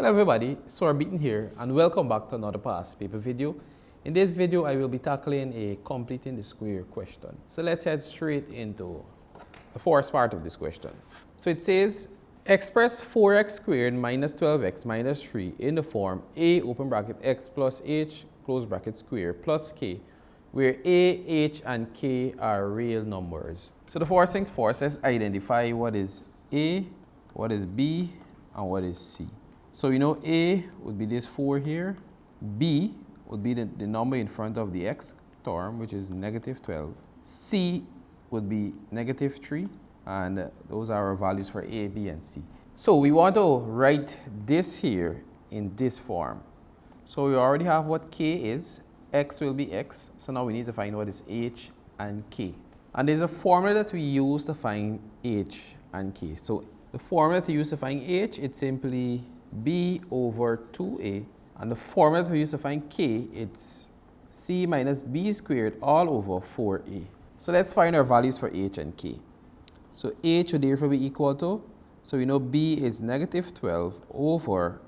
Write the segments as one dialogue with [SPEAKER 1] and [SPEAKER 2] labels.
[SPEAKER 1] Hello everybody, Sora Beaton here and welcome back to another past paper video. In this video I will be tackling a completing the square question. So let's head straight into the first part of this question. So it says express 4x squared minus 12x minus 3 in the form a open bracket x plus h close bracket square plus k where a, h and k are real numbers. So the first things first, let's identify what is a, what is b and what is c. So we know a would be this 4 here, b would be the number in front of the x term, which is negative 12, c would be negative 3, and those are our values for a, b, and c. So we want to write this here in this form. So we already have what k is, x will be x, so now we need to find what is h and k. And there's a formula that we use to find h and k. So the formula to use to find h, it's simply b over 2a, and the formula to use to find k, it's c minus b squared all over 4a. So let's find our values for h and k. So h would therefore be equal to, so we know b is negative 12 over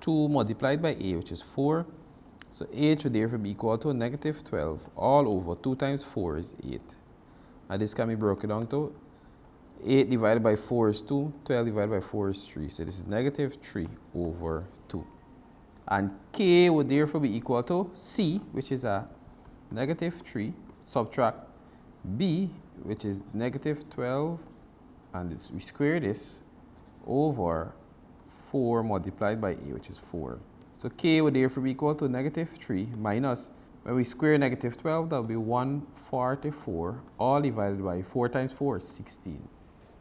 [SPEAKER 1] 2 multiplied by a, which is 4. So h would therefore be equal to negative 12 all over 2 times 4 is 8. And this can be broken down to 8 divided by 4 is 2, 12 divided by 4 is 3. So this is negative 3 over 2. And k would therefore be equal to c, which is a negative 3, subtract b, which is negative 12, and we square this over 4 multiplied by a, which is 4. So k would therefore be equal to negative 3 minus, when we square negative 12, that will be 144, all divided by 4 times 4 is 16.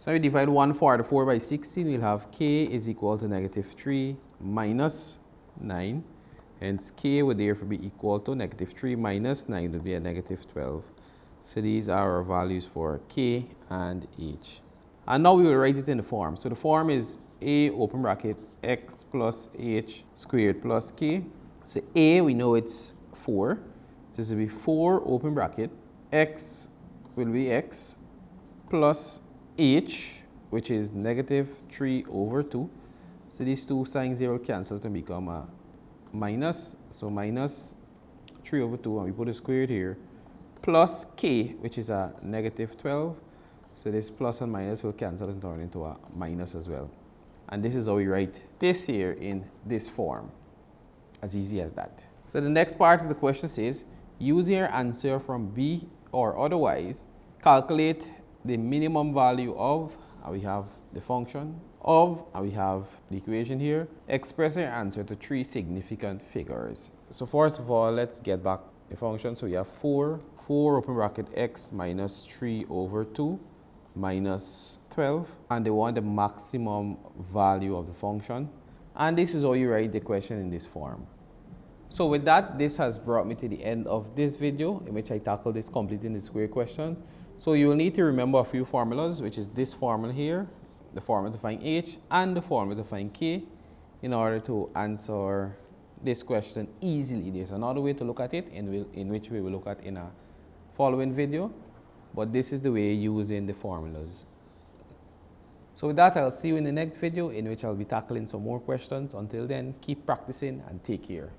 [SPEAKER 1] So we divide 144 by 16, we'll have k is equal to negative 3 minus 9. Hence k would therefore be equal to negative 3 minus 9 would be a negative 12. So these are our values for k and h. And now we will write it in the form. So the form is a open bracket x plus h squared plus k. So a, we know it's 4. So this will be 4 open bracket, x will be x plus h, which is negative 3 over 2. So these two signs here will cancel to become a minus. So minus 3 over 2, and we put a squared here, plus k, which is a negative 12. So this plus and minus will cancel and turn into a minus as well. And this is how we write this here in this form. As easy as that. So the next part of the question says, use your answer from B or otherwise, calculate the minimum value of, and we have the function of, and we have the equation here, express your answer to 3 significant figures. So first of all, let's get back the function. So we have 4 open bracket x minus 3 over 2 minus 12, and they want the maximum value of the function. And this is how you write the question in this form. So with that, this has brought me to the end of this video in which I tackled this completing the square question. So you will need to remember a few formulas, which is this formula here, the formula to find h, and the formula to find k, in order to answer this question easily. There's another way to look at it in which we will look at in a following video, but this is the way using the formulas. So with that, I'll see you in the next video in which I'll be tackling some more questions. Until then, keep practicing and take care.